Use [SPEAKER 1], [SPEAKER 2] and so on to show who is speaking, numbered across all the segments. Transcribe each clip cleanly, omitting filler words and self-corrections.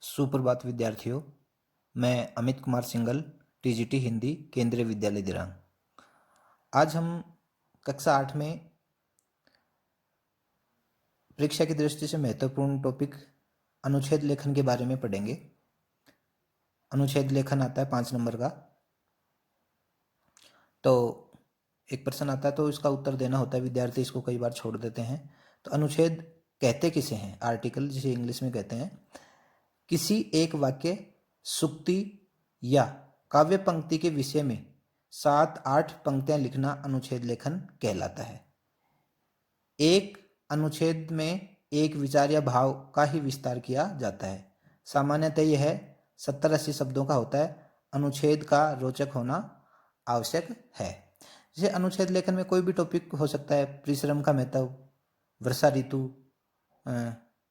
[SPEAKER 1] सुप्रभात विद्यार्थियों। मैं अमित कुमार सिंगल, टीजीटी हिंदी, केंद्रीय विद्यालय दिरांग। आज हम कक्षा 8 में परीक्षा की दृष्टि से महत्वपूर्ण टॉपिक अनुच्छेद लेखन के बारे में पढ़ेंगे। अनुच्छेद लेखन आता है 5 नंबर का। तो एक प्रश्न आता है तो इसका उत्तर देना होता है। विद्यार्थी इसको कई बार छोड़ देते हैं। तो अनुच्छेद कहते किसे हैं? आर्टिकल, जिसे इंग्लिश में कहते हैं। किसी एक वाक्य, सूक्ति या काव्य पंक्ति के विषय में 7-8 पंक्तियां लिखना अनुच्छेद लेखन कहलाता है। एक अनुच्छेद में एक विचार या भाव का ही विस्तार किया जाता है। सामान्यतः यह 70-80 शब्दों का होता है। अनुच्छेद का रोचक होना आवश्यक है। जैसे अनुच्छेद लेखन में कोई भी टॉपिक हो सकता है। परिश्रम का महत्व, वर्षा ऋतु,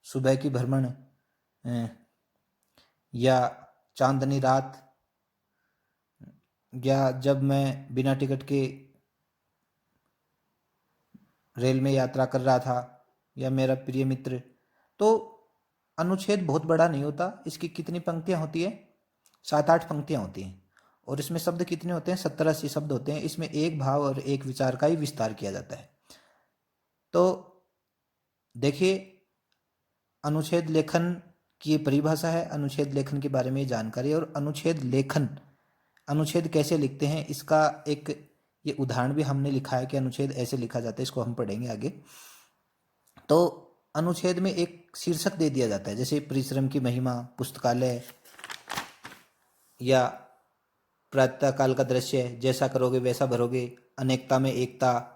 [SPEAKER 1] सुबह की भ्रमण, या चांदनी रात, या जब मैं बिना टिकट के रेल में यात्रा कर रहा था, या मेरा प्रिय मित्र। तो अनुच्छेद बहुत बड़ा नहीं होता। इसकी कितनी पंक्तियां होती है? 7-8 पंक्तियां होती हैं। और इसमें शब्द कितने होते हैं? 70-80 शब्द होते हैं। इसमें एक भाव और एक विचार का ही विस्तार किया जाता है। तो देखिए, अनुच्छेद लेखन की परिभाषा है, अनुच्छेद लेखन के बारे में जानकारी। और अनुच्छेद लेखन, अनुच्छेद कैसे लिखते हैं, इसका एक ये उदाहरण भी हमने लिखा है कि अनुच्छेद ऐसे लिखा जाता है। इसको हम पढ़ेंगे आगे। तो अनुच्छेद में एक शीर्षक दे दिया जाता है, जैसे परिश्रम की महिमा, पुस्तकालय, या प्रातःकाल का दृश्य, जैसा करोगे वैसा भरोगे, अनेकता में एकता,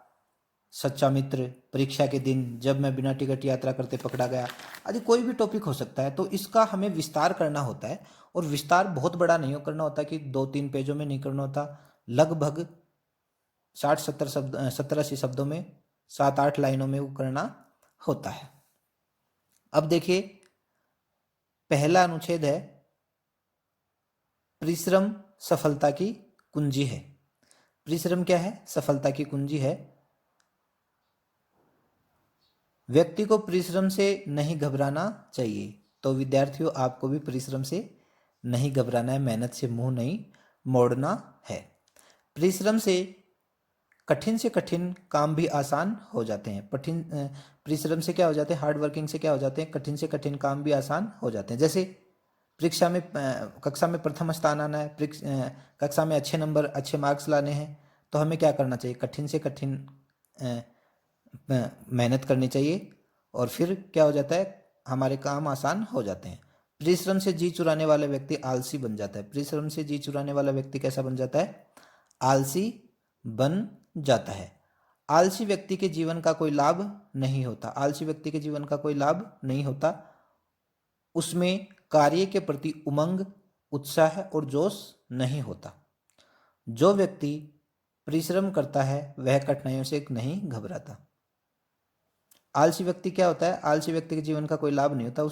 [SPEAKER 1] सच्चा मित्र, परीक्षा के दिन, जब मैं बिना टिकट यात्रा करते पकड़ा गया आदि। कोई भी टॉपिक हो सकता है। तो इसका हमें विस्तार करना होता है। और विस्तार बहुत बड़ा नहीं करना होता कि 2-3 पेजों में नहीं करना होता। लगभग 60-70 शब्द, 70-80 शब्दों में 7-8 लाइनों में वो करना होता है। अब देखिए, पहला अनुच्छेद है परिश्रम सफलता की कुंजी है। परिश्रम क्या है? सफलता की कुंजी है। व्यक्ति को परिश्रम से नहीं घबराना चाहिए। तो विद्यार्थियों, आपको भी परिश्रम से नहीं घबराना है, मेहनत से मुंह नहीं मोड़ना है। परिश्रम से कठिन काम भी आसान हो जाते हैं। परिश्रम से क्या हो जाते हैं? हार्ड वर्किंग से क्या हो जाते हैं? कठिन से कठिन काम भी आसान हो जाते हैं। जैसे परीक्षा में, कक्षा में प्रथम स्थान आना है, कक्षा में अच्छे नंबर, अच्छे मार्क्स लाने हैं, तो हमें क्या करना चाहिए? कठिन से कठिन मेहनत करनी चाहिए। और फिर क्या हो जाता है? हमारे काम आसान हो जाते हैं। परिश्रम से जी चुराने वाला व्यक्ति आलसी बन जाता है। परिश्रम से जी चुराने वाला व्यक्ति कैसा बन जाता है? आलसी बन जाता है। आलसी व्यक्ति के जीवन का कोई लाभ नहीं होता। आलसी व्यक्ति के जीवन का कोई लाभ नहीं होता। उसमें कार्य के प्रति उमंग, उत्साह और जोश नहीं होता। जो व्यक्ति परिश्रम करता है वह कठिनाइयों से नहीं घबराता। आलसी व्यक्ति क्या होता है? आलसी व्यक्ति के जीवन का कोई लाभ नहीं होता।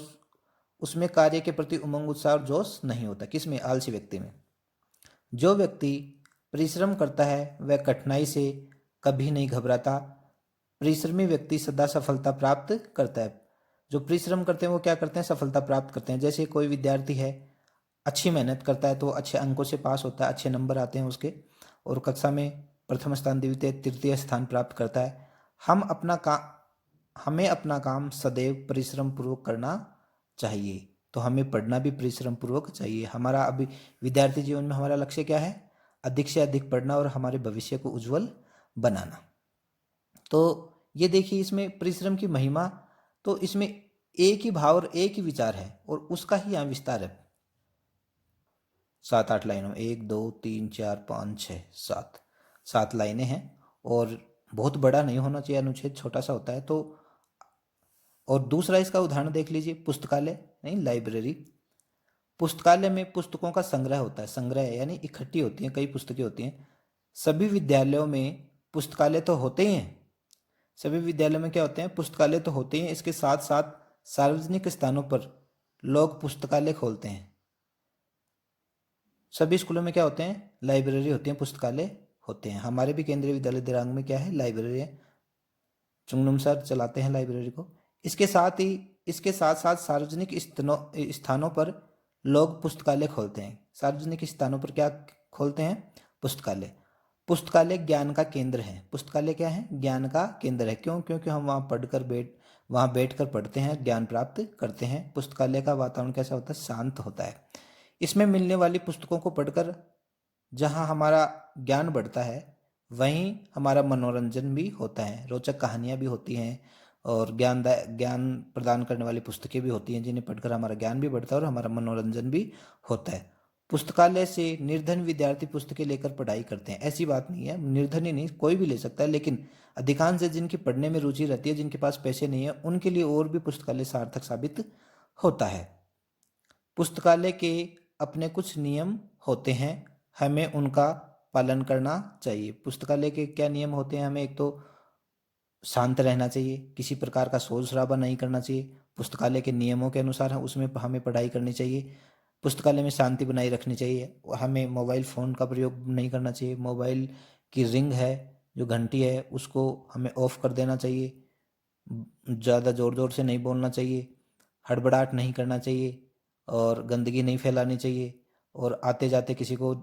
[SPEAKER 1] उसमें कार्य के प्रति उमंग, उत्साह और जोश नहीं होता। किसमें? आलसी व्यक्ति में। जो व्यक्ति परिश्रम करता है वह कठिनाई से कभी नहीं घबराता। परिश्रमी व्यक्ति सदा सफलता प्राप्त करता है। जो परिश्रम करते हैं वो क्या करते हैं? सफलता प्राप्त करते हैं। जैसे कोई विद्यार्थी है, अच्छी मेहनत करता है तो अच्छे अंकों से पास होता है, अच्छे नंबर आते हैं उसके, और कक्षा में प्रथम स्थान, द्वितीय, तृतीय स्थान प्राप्त करता है। हमें अपना काम सदैव परिश्रम पूर्वक करना चाहिए। तो हमें पढ़ना भी परिश्रम पूर्वक चाहिए। हमारा अभी विद्यार्थी जीवन में हमारा लक्ष्य क्या है? अधिक से अधिक पढ़ना और हमारे भविष्य को उज्जवल बनाना। तो ये देखिए, इसमें परिश्रम की महिमा, तो इसमें एक ही भाव और एक ही विचार है और उसका ही यहाँ विस्तार है। 7-8 लाइनों में 1, 2, 3, 4, 5, 6, 7 लाइनें हैं। और बहुत बड़ा नहीं होना चाहिए अनुच्छेद, छोटा सा होता है। तो और दूसरा इसका उदाहरण देख लीजिए, पुस्तकालय नहीं, लाइब्रेरी। पुस्तकालय में पुस्तकों का संग्रह होता है। संग्रह यानी इकट्ठी होती हैं, कई पुस्तकें होती हैं। सभी विद्यालयों में पुस्तकालय तो होते ही हैं। सभी विद्यालयों में क्या होते हैं? पुस्तकालय तो होते ही हैं। इसके साथ साथ सार्वजनिक स्थानों पर लोग पुस्तकालय खोलते हैं। सभी स्कूलों में क्या होते हैं? लाइब्रेरी होती है, पुस्तकालय होते हैं। हमारे भी केंद्रीय विद्यालय दिरांग में क्या है? लाइब्रेरी है। चुंगनुम सर चलाते हैं लाइब्रेरी को। इसके साथ साथ सार्वजनिक स्थानों पर लोग पुस्तकालय खोलते हैं। सार्वजनिक स्थानों पर क्या खोलते हैं? पुस्तकालय। पुस्तकालय ज्ञान का केंद्र है। पुस्तकालय क्या है? ज्ञान का केंद्र है। क्यों? क्योंकि हम वहाँ बैठकर पढ़ते हैं, ज्ञान प्राप्त करते हैं। पुस्तकालय का वातावरण कैसा होता है? शांत होता है। इसमें मिलने वाली पुस्तकों को पढ़कर जहाँ हमारा ज्ञान बढ़ता है, वहीं हमारा मनोरंजन भी होता है। रोचक कहानियाँ भी होती हैं और ज्ञान प्रदान करने वाली पुस्तकें भी होती हैं, जिन्हें पढ़कर हमारा ज्ञान भी बढ़ता है और हमारा मनोरंजन भी होता है। पुस्तकालय से निर्धन विद्यार्थी पुस्तकें लेकर पढ़ाई करते हैं। ऐसी बात नहीं है, निर्धन ही नहीं, कोई भी ले सकता है, लेकिन अधिकांश से जिनकी पढ़ने में रुचि रहती है, जिनके पास पैसे नहीं है, उनके लिए और भी पुस्तकालय सार्थक साबित होता है। पुस्तकालय के अपने कुछ नियम होते हैं, हमें उनका पालन करना चाहिए। पुस्तकालय के क्या नियम होते हैं? हमें एक तो शांत रहना चाहिए, किसी प्रकार का शोर शराबा नहीं करना चाहिए, पुस्तकालय के नियमों के अनुसार उसमें हमें पढ़ाई करनी चाहिए, पुस्तकालय में शांति बनाए रखनी चाहिए, हमें मोबाइल फ़ोन का प्रयोग नहीं करना चाहिए, मोबाइल की रिंग है, जो घंटी है, उसको हमें ऑफ कर देना चाहिए, ज़्यादा ज़ोर ज़ोर से नहीं बोलना चाहिए, हड़बड़ाहट नहीं करना चाहिए और गंदगी नहीं फैलानी चाहिए और आते जाते किसी को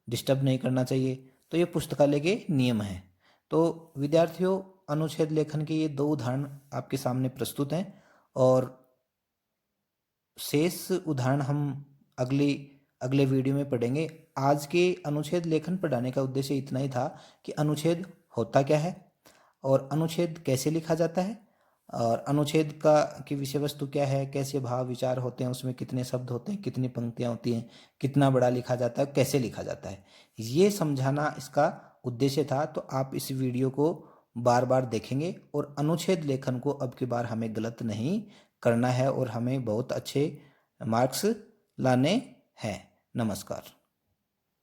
[SPEAKER 1] डिस्टर्ब नहीं करना चाहिए। तो ये पुस्तकालय के नियम हैं। तो विद्यार्थियों, अनुच्छेद लेखन के ये 2 उदाहरण आपके सामने प्रस्तुत हैं और शेष उदाहरण हम अगले वीडियो में पढ़ेंगे। आज के अनुच्छेद लेखन पढ़ाने का उद्देश्य इतना ही था कि अनुच्छेद होता क्या है और अनुच्छेद कैसे लिखा जाता है और अनुच्छेद की विषय वस्तु क्या है, कैसे भाव विचार होते हैं, उसमें कितने शब्द होते हैं, कितनी पंक्तियाँ होती हैं, कितना बड़ा लिखा जाता है, कैसे लिखा जाता है, ये समझाना इसका उद्देश्य था। तो आप इस वीडियो को बार बार देखेंगे और अनुच्छेद लेखन को अब की बार हमें गलत नहीं करना है और हमें बहुत अच्छे मार्क्स लाने हैं। नमस्कार।